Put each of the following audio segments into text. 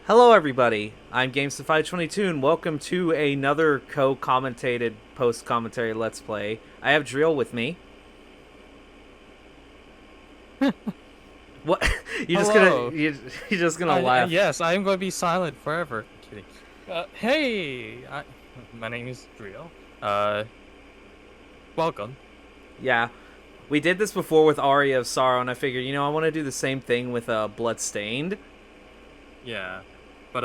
Hello everybody, I'm GameStop522 and welcome to another co-commentated post-commentary Let's Play. I have Dreel with me. What? You're just Hello. you're just gonna laugh. Yes, I am going to be silent forever. Kidding. Hey, my name is Dreel. Welcome. Yeah, we did this before with Aria of Sorrow and I figured, I want to do the same thing with Bloodstained. Yeah, but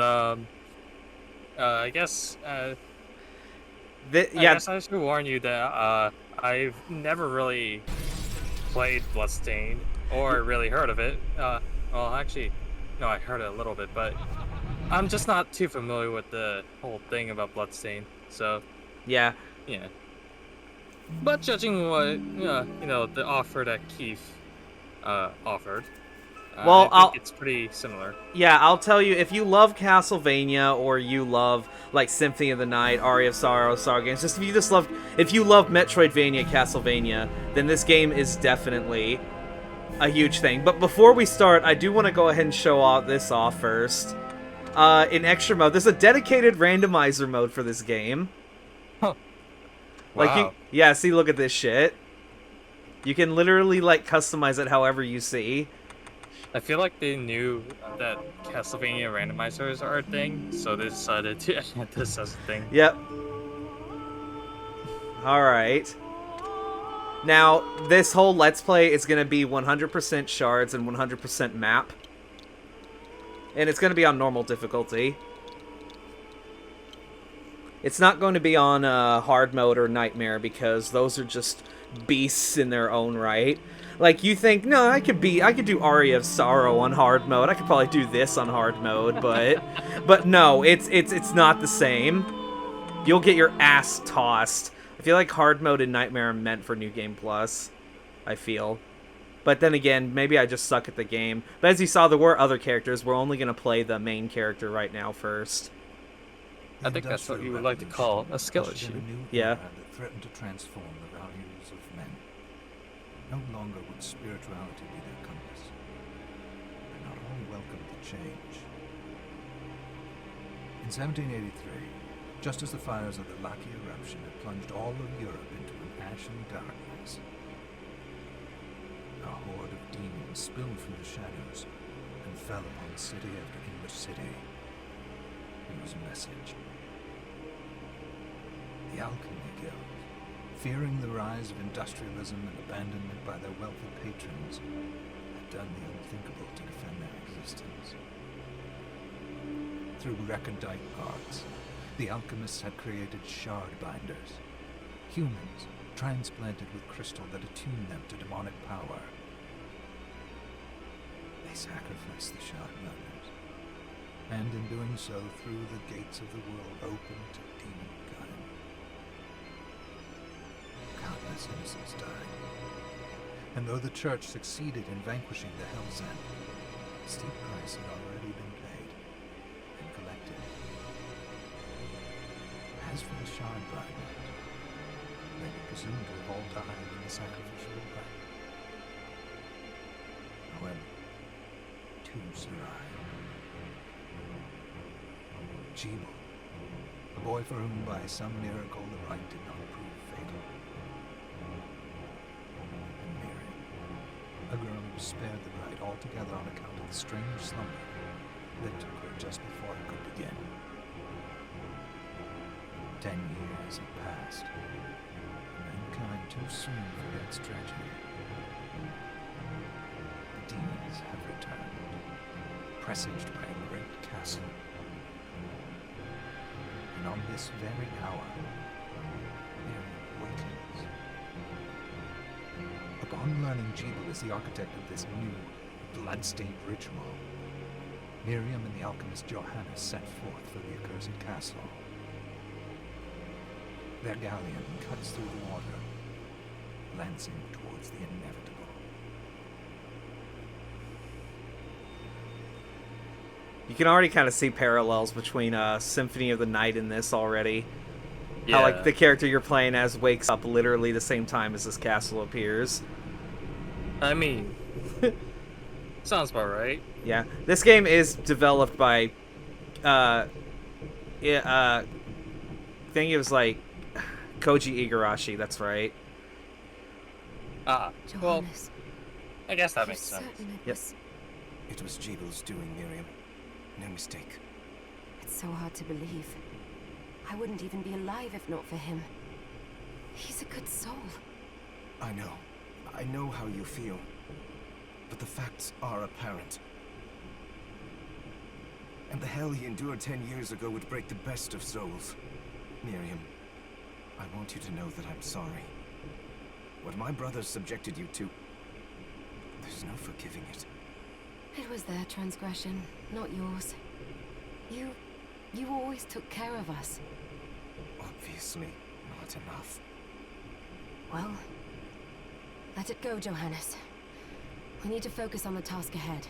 I guess I guess I should warn you that I've never really played Bloodstained or really heard of it. Well, actually, no, I heard it a little bit, but I'm just not too familiar with the whole thing about Bloodstained. So Yeah. yeah. But judging what the offer that Keith offered, Well, I think it's pretty similar. Yeah, I'll tell you, if you love Castlevania or you love like Symphony of the Night, Aria of Sorrow, Sorrow games, if you love Metroidvania, Castlevania, then this game is definitely a huge thing. But before we start, I do want to go ahead and show this off first. In extra mode, there's a dedicated randomizer mode for this game. Huh. Like, wow. see, look at this shit. You can literally like customize it however you see. I feel like they knew that Castlevania randomizers are a thing, so they decided to add this as a thing. Yep. Alright. Now, this whole Let's Play is going to be 100% shards and 100% map. And it's going to be on normal difficulty. It's not going to be on hard mode or nightmare because those are just beasts in their own right. Like, you think, no, I could do Aria of Sorrow on hard mode. I could probably do this on hard mode, but no, it's not the same. You'll get your ass tossed. I feel like hard mode and nightmare are meant for New Game Plus. I feel. But then again, maybe I just suck at the game. But as you saw, there were other characters. We're only going to play the main character right now first. I think that's what you would like to call a skill issue. Yeah. That threatened to transform the values of men. No longer would spirituality be their compass. But not all welcomed the change. In 1783, just as the fires of the Laki eruption had plunged all of Europe into an ashen darkness, a horde of demons spilled from the shadows and fell upon city after English city. It was a message. The Alchemy Guild, fearing the rise of industrialism and abandonment by their wealthy patrons, had done the unthinkable to defend their existence. Through recondite arts, the alchemists had created shard binders, humans transplanted with crystal that attuned them to demonic power. They sacrificed the shard binders, and in doing so threw the gates of the world open to demonkind. Countless innocents died, and though the church succeeded in vanquishing the Hell's End, a steep price had already been paid and collected. As for the shard binders, they were presumed to have all died in the sacrificial rite. However, two survived. Dreel, a boy for whom by some miracle the rite did not prove fatal. And Miriam, a girl who was spared the rite altogether on account of the strange slumber that took her just before it could begin. 10 years had passed, and mankind too soon forgets tragedy. The demons have returned, presaged by a great castle. And on this very hour, Miriam awakens. Upon learning Dreel is the architect of this new, blood-stained ritual, Miriam and the alchemist Johannes set forth for the accursed castle. Their galleon cuts through the water, lancing towards the inevitable. You can already kind of see parallels between Symphony of the Night and this already. Yeah. How, like, the character you're playing as wakes up literally the same time as this castle appears. I mean, sounds about right. Yeah. This game is developed by I think it was like Koji Igarashi. That's right. Well, Johannes, I guess that you're makes sense. certain it Yep. was... It was Jeebel's doing, Miriam. No mistake. It's so hard to believe. I wouldn't even be alive if not for him. He's a good soul. I know. I know how you feel. But the facts are apparent. And the hell he endured 10 years ago would break the best of souls. Miriam, I want you to know that I'm sorry. What my brothers subjected you to, there's no forgiving it. It was their transgression, not yours. You always took care of us. Obviously, not enough. Well, let it go, Johannes. We need to focus on the task ahead.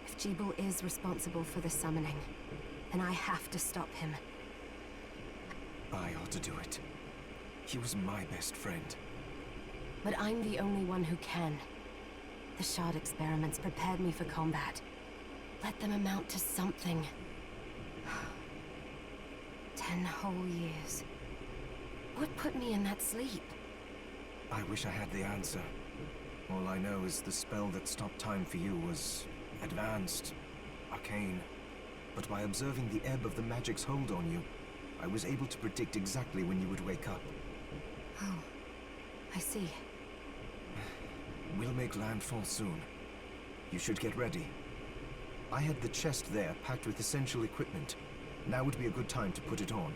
If Jeebel is responsible for the summoning, then I have to stop him. I ought to do it. He was my best friend. But I'm the only one who can. The shard experiments prepared me for combat. Let them amount to something. 10 whole years. What put me in that sleep? I wish I had the answer. All I know is the spell that stopped time for you was advanced, arcane. But by observing the ebb of the magic's hold on you, I was able to predict exactly when you would wake up. Oh, I see. We'll make landfall soon. You should get ready. I had the chest there packed with essential equipment. Now would be a good time to put it on.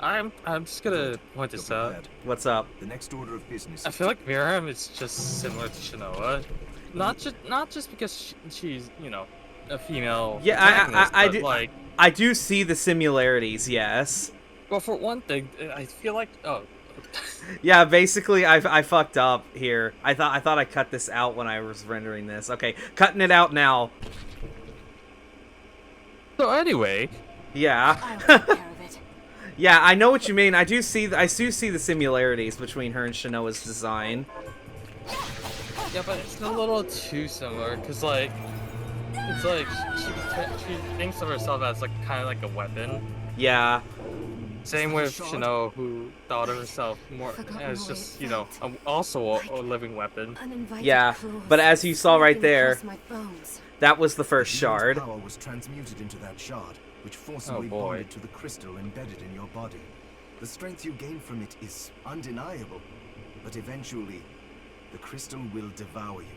I'm just gonna Good. point this You're out. prepared. What's up? The next order of business. I feel like Miriam is just similar to Shinoa. Not just because she's, you know, a female protagonist, I but do. like, I do see the similarities. Yes. well, for one thing, I feel like Yeah. Basically, I fucked up here. I thought I cut this out when I was rendering this. Okay, cutting it out now. So anyway, Yeah. I'll take care of it. Yeah, I know what you mean. I do see the similarities between her and Shinoa's design. yeah, but it's a little too similar because like, it's like she thinks of herself as like kind of like a weapon. Yeah. Same with Shinoa, who thought of herself more as just, you know, also a living weapon. Uninvited Yeah, claws but as you saw right sneaking there, across my bones. that was the first Jeebel's shard. power was transmuted into that shard, which forcibly boy. bonded to the crystal embedded in your body. The strength you gain from it is undeniable, but eventually, the crystal will devour you.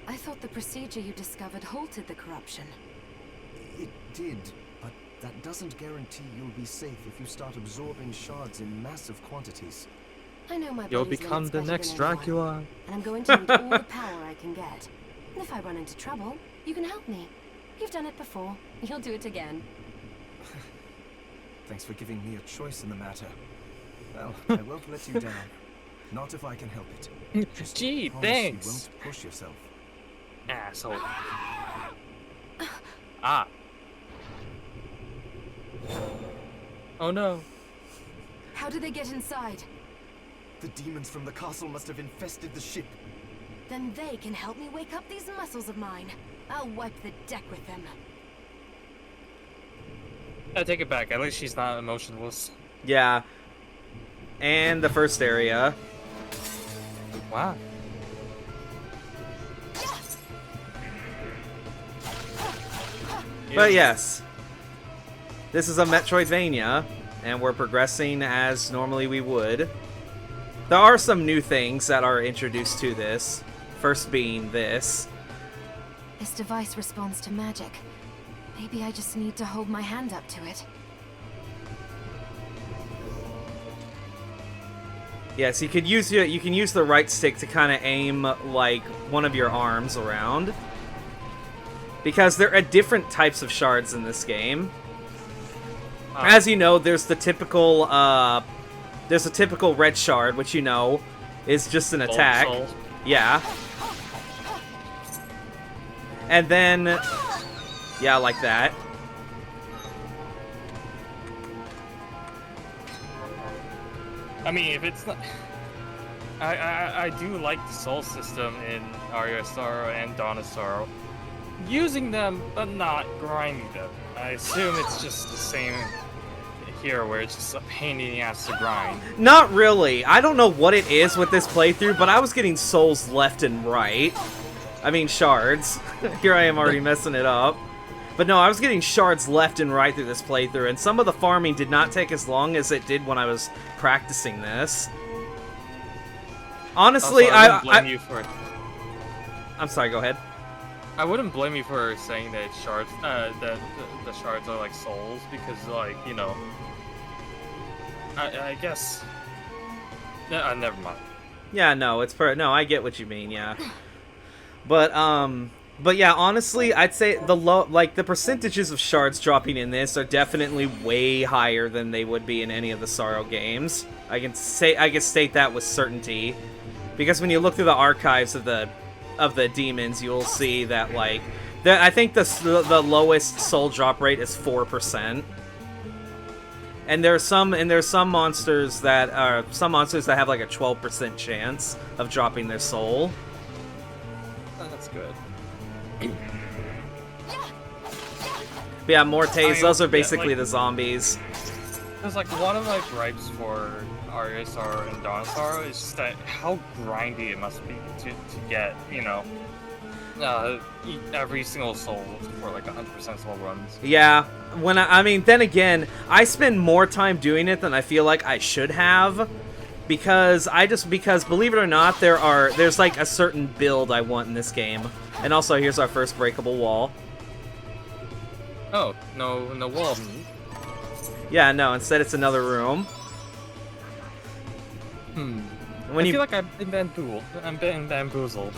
I thought the procedure you discovered halted the corruption. It did, but that doesn't guarantee you'll be safe if you start absorbing shards in massive quantities. I know my You'll body's become limits the better next than anyone, Dracula. and I'm going to need all the power I can get. And if I run into trouble, you can help me. You've done it before. You'll do it again. Thanks for giving me a choice in the matter. Well, I won't let you down. Not if I can help it. Just Gee, promise thanks. You won't push yourself. Asshole. Ah. Oh no. How did they get inside? The demons from the castle must have infested the ship. Then they can help me wake up these muscles of mine. I'll wipe the deck with them. I take it back. At least she's not emotionless. Yeah. And the first area. Wow. But yes. This is a Metroidvania, and we're progressing as normally we would. There are some new things that are introduced to this. First being this. This device responds to magic. Maybe I just need to hold my hand up to it. Yes, you can use the right stick to kind of aim like one of your arms around. Because there are different types of shards in this game. As you know, there's the typical red shard, which you know is just an attack. Soul. Yeah. And then yeah, like that. I mean, if it's not, I do like the soul system in Aria of Sorrow and Dawn of Sorrow. using them, but not grinding them. I assume it's just the same here, where it's just a pain in the ass to grind. Not really. I don't know what it is with this playthrough, but I was getting souls left and right. I mean, shards. Here I am already messing it up. But no, I was getting shards left and right through this playthrough, and some of the farming did not take as long as it did when I was practicing this. Honestly, also, I wouldn't blame you for it. I'm sorry, go ahead. I wouldn't blame you for saying that shards, that the shards are like souls, because, like, you know, I guess. Never mind. Yeah, no, no, I get what you mean, yeah. But yeah, honestly, I'd say the percentages of shards dropping in this are definitely way higher than they would be in any of the Sorrow games. I can state that with certainty, because when you look through the archives of the demons, you'll see that, like, I think the lowest soul drop rate is 4%. And there's some monsters that have like a 12% chance of dropping their soul. Oh, that's good. But yeah, Mortes, those are basically the zombies. Because, like, one of my gripes for Aria Sorrow and Dawn Sorrow is just that how grindy it must be to get, you know, every single soul for like 100% soul runs. Yeah, I mean, then again, I spend more time doing it than I feel like I should have, because believe it or not, there's like a certain build I want in this game. And also, here's our first breakable wall. Oh, no wall. Yeah, no, instead it's another room. I feel like I've been bamboozled.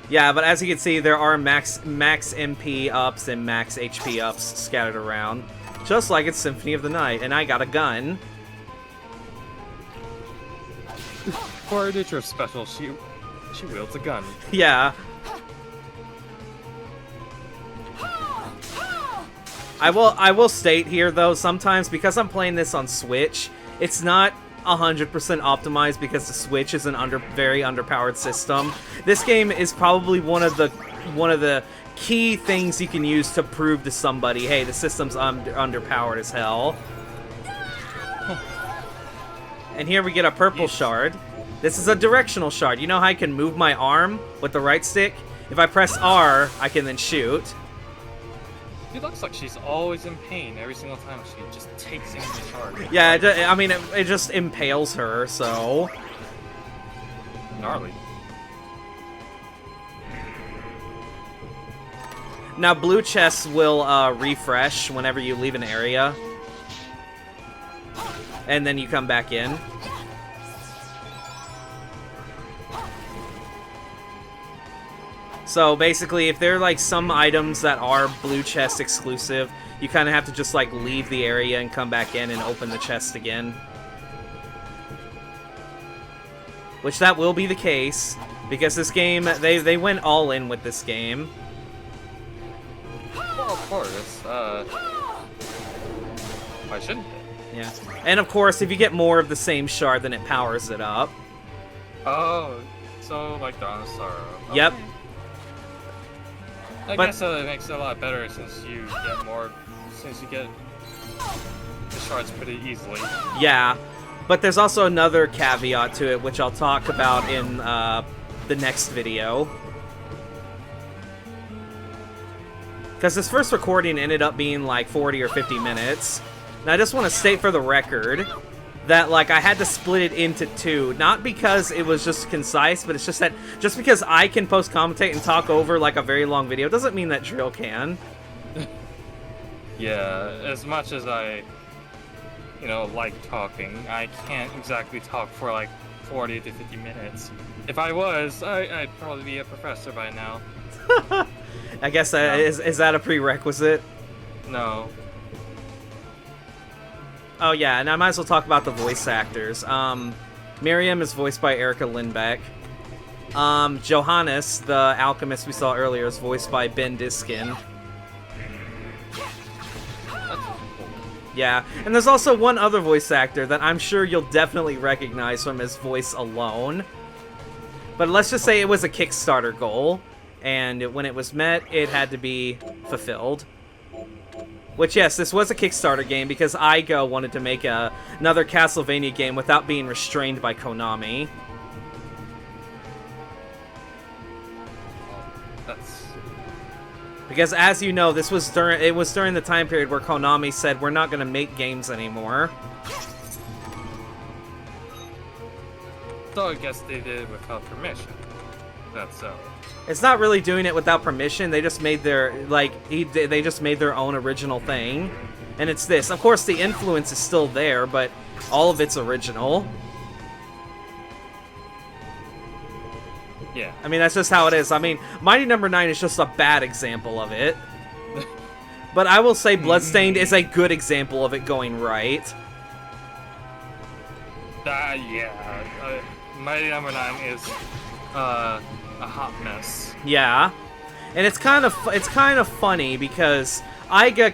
Yeah, but as you can see, there are max MP ups and max HP ups scattered around, just like it's Symphony of the Night, and I got a gun. For a nature special, she wields a gun. Yeah. I will state here, though, sometimes, because I'm playing this on Switch, it's not 100% optimized because the Switch is an very underpowered system. This game is probably one of the key things you can use to prove to somebody, hey, the system's underpowered as hell. And here we get a purple shard. This is a directional shard. You know how I can move my arm with the right stick? If I press R, I can then shoot. It looks like she's always in pain every single time she just takes in the shard. Yeah, I mean, it just impales her, so... Gnarly. Now, blue chests will refresh whenever you leave an area. And then you come back in. So basically, if there are like some items that are blue chest exclusive, you kind of have to just like leave the area and come back in and open the chest again. Which that will be the case, because this game, they went all in with this game. Well, of course. Why shouldn't they? Yeah. And of course, if you get more of the same shard, then it powers it up. Oh, so like Dawn of Sorrow. Okay. Yep. I guess it makes it a lot better since you get the shards pretty easily. Yeah, but there's also another caveat to it, which I'll talk about in the next video. Because this first recording ended up being like 40 or 50 minutes. And I just want to state for the record that, like, I had to split it into two, not because it was just concise, but it's just that just because I can post-commentate and talk over, like, a very long video doesn't mean that Dreel can. Yeah, as much as I, like talking, I can't exactly talk for, like, 40 to 50 minutes. If I was, I'd probably be a professor by now. I guess is that a prerequisite? No. Oh yeah, and I might as well talk about the voice actors. Miriam is voiced by Erica Lindbeck. Johannes, the alchemist we saw earlier, is voiced by Ben Diskin. Yeah, and there's also one other voice actor that I'm sure you'll definitely recognize from his voice alone. But let's just say it was a Kickstarter goal. and when it was met, it had to be fulfilled. Which, yes, this was a Kickstarter game because Iga wanted to make another Castlevania game without being restrained by Konami. Because, as you know, it was during the time period where Konami said, we're not going to make games anymore. So I guess they did it without permission. That's so. It's not really doing it without permission. They just made their, they just made their own original thing. And it's this. Of course, the influence is still there, but all of it's original. Yeah. I mean, that's just how it is. I mean, Mighty Number 9 is just a bad example of it. But I will say Bloodstained is a good example of it going right. Yeah. Mighty Number 9 is a hot mess. Yeah. And it's kind of funny because Iga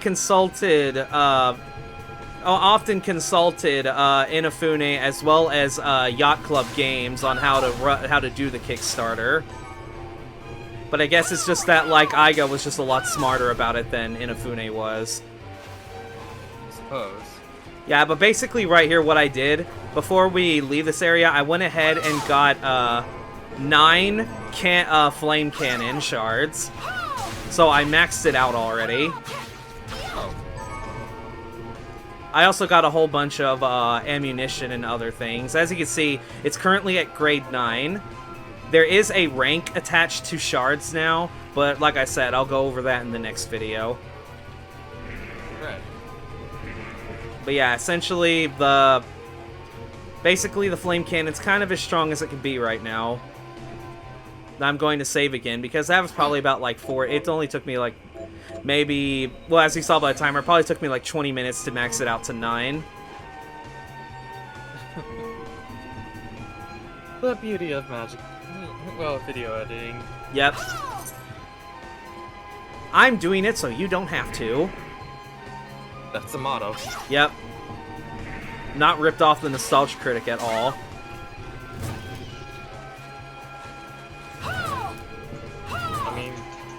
often consulted Inafune as well as Yacht Club Games on how to do the Kickstarter. But I guess it's just that Iga was just a lot smarter about it than Inafune was. I suppose. Yeah, but basically right here what I did before we leave this area, I went ahead and got 9 flame cannon shards. So I maxed it out already. Oh. I also got a whole bunch of ammunition and other things. As you can see, it's currently at grade 9. There is a rank attached to shards now, but like I said, I'll go over that in the next video. Right. But yeah, essentially, basically the flame cannon's kind of as strong as it can be right now. I'm going to save again, because that was probably about, 4... It only took me, maybe... Well, as you saw by the timer, it probably took me, 20 minutes to max it out to 9. The beauty of magic. Well, video editing. Yep. I'm doing it so you don't have to. That's the motto. Yep. Not ripped off the Nostalgia Critic at all. I mean,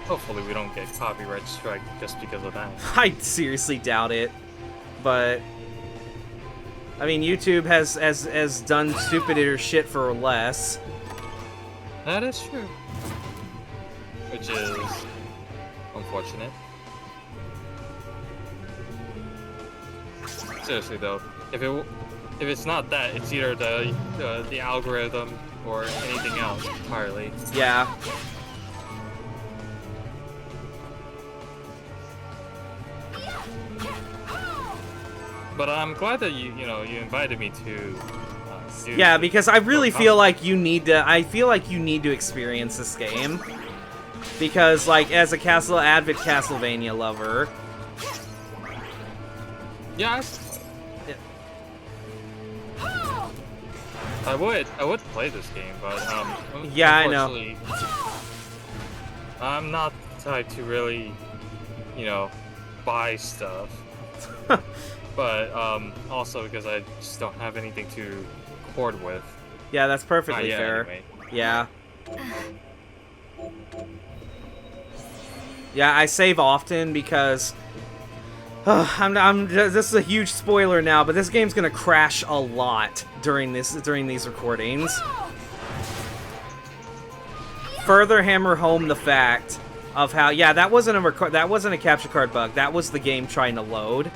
hopefully we don't get copyright strike just because of that. I seriously doubt it. But I mean, YouTube has done stupider shit for less. That is true. Which is unfortunate. Seriously though, if it's not that, it's either the algorithm or anything else entirely. Yeah. But I'm glad that you invited me to. Yeah, because I really feel like you need to. I feel like you need to experience this game, because as a avid Castlevania lover. Yeah. I would play this game, but yeah, I know. I'm not the type to really, buy stuff. But also because I just don't have anything to record with. Yeah, that's perfectly fair. Anyway. Yeah. Yeah, I save often because this is a huge spoiler now, but this game's gonna crash a lot during these recordings. Further hammer home the fact of how that wasn't a capture card bug. That was the game trying to load.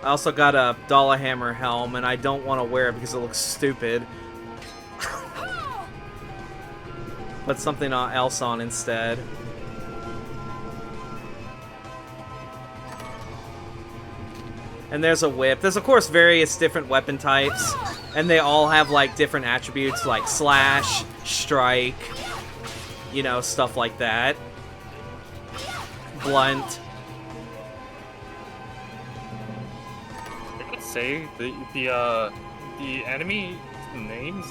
I also got a Dollar Hammer helm, and I don't want to wear it because it looks stupid. Put something else on instead. And there's a whip. There's, of course, various different weapon types, and they all have, different attributes, like slash, strike, stuff like that. Blunt. Say the enemy names,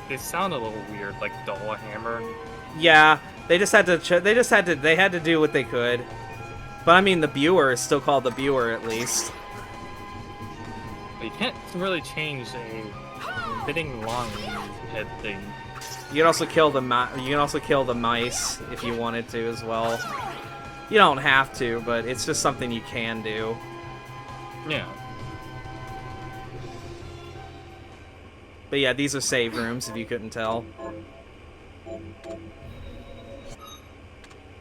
they sound a little weird, like Dollar Hammer. Yeah, they had to do what they could. But I mean, the Viewer is still called the Viewer, at least. But you can't really change a fitting long head thing. You can also kill the mice if you wanted to as well. You don't have to, but it's just something you can do. Yeah. But yeah, these are save rooms if you couldn't tell.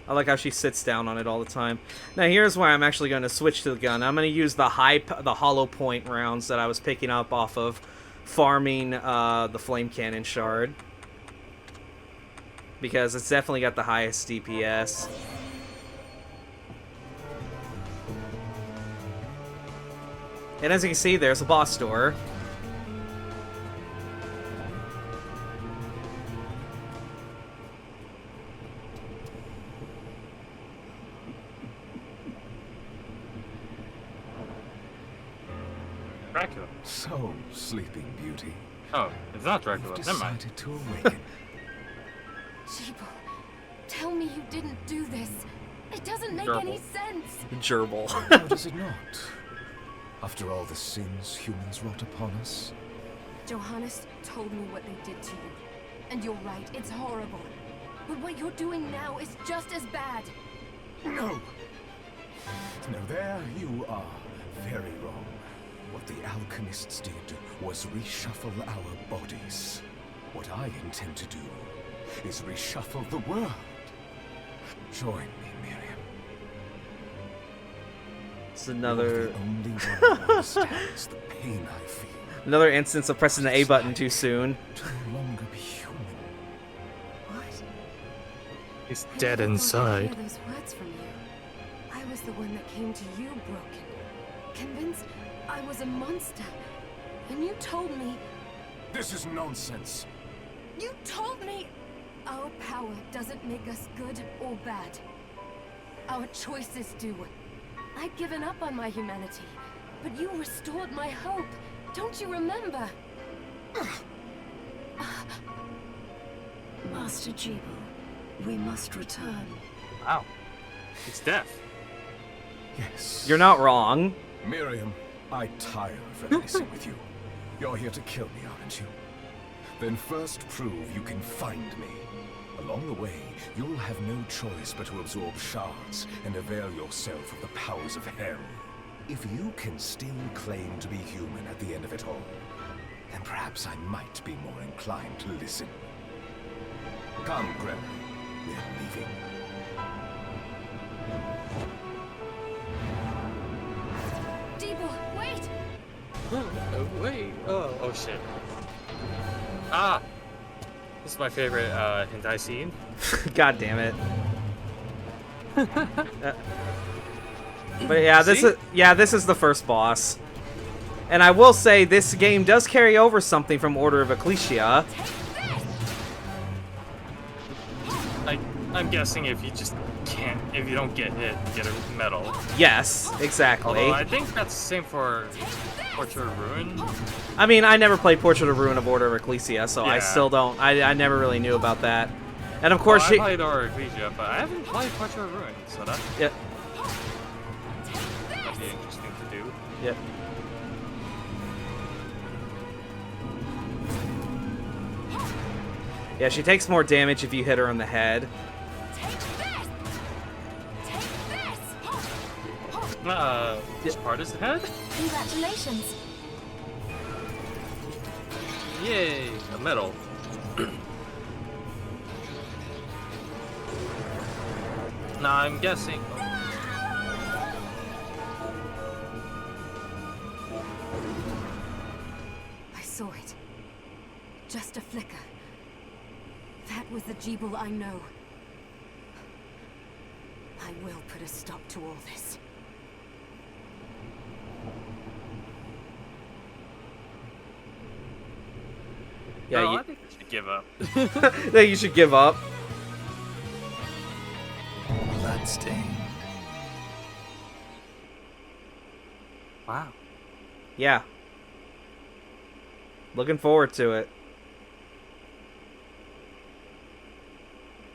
I like how she sits down on it all the time. Now here's where I'm actually going to switch to the gun. I'm going to use the hollow point rounds that I was picking up off of farming the flame cannon shard, because it's definitely got the highest DPS. And as you can see, there's a boss door. Dracula. So, Sleeping Beauty. Oh, it's not Dracula. You've Never mind. decided to awaken. Jibble, tell me you didn't do this. It doesn't make Gerbil. any sense. Gerbil. How does it not? After all the sins humans wrought upon us? Johannes told me what they did to you. And you're right, it's horrible. But what you're doing now is just as bad. No! No, there you are. Very wrong. What the alchemists did was reshuffle our bodies. What I intend to do is reshuffle the world. Join me, Miriam. It's You're another the only one who understands the pain I feel. another instance of pressing the A button too soon. To no longer be human. What? He's I dead never thought I'd inside. hear those words from you. I was the one that came to you broken, convinced I was a monster. And you told me, This is nonsense. you told me our power doesn't make us good or bad. Our choices do. I'd given up on my humanity, but you restored my hope. Don't you remember? Master Jibble, we must return. Wow. It's death. Yes. You're not wrong. Miriam, I tire of reminiscing with you. You're here to kill me, aren't you? Then first prove you can find me. Along the way, you'll have no choice but to absorb shards and avail yourself of the powers of hell. If you can still claim to be human at the end of it all, then perhaps I might be more inclined to listen. Come, Gregory. We're leaving. Jibble, wait! Wait. Oh shit. Ah! This is my favorite hentai scene. God damn it. But yeah, this is the first boss. And I will say this game does carry over something from Order of Ecclesia. I'm guessing if you just can't, if you don't get hit, you get a medal. Yes, exactly. Although I think that's the same for Portrait of Ruin. I mean, I never played Portrait of Ruin of Order of Ecclesia, so I Yeah. still don't. I never really knew about that. And of course, Well, I played Order of Ecclesia, but I haven't played Portrait of Ruin, so that'd yeah, be interesting to do. yeah. Yeah, she takes more damage if you hit her on the head. Which part is the head? Congratulations. Yay, a medal. Now I'm guessing. I saw it. Just a flicker. That was the Jibble I know. I will put a stop to all this. Yeah, No, you, I think we should give up. yeah, you should give up. Bloodstained. Wow. Yeah. Looking forward to it.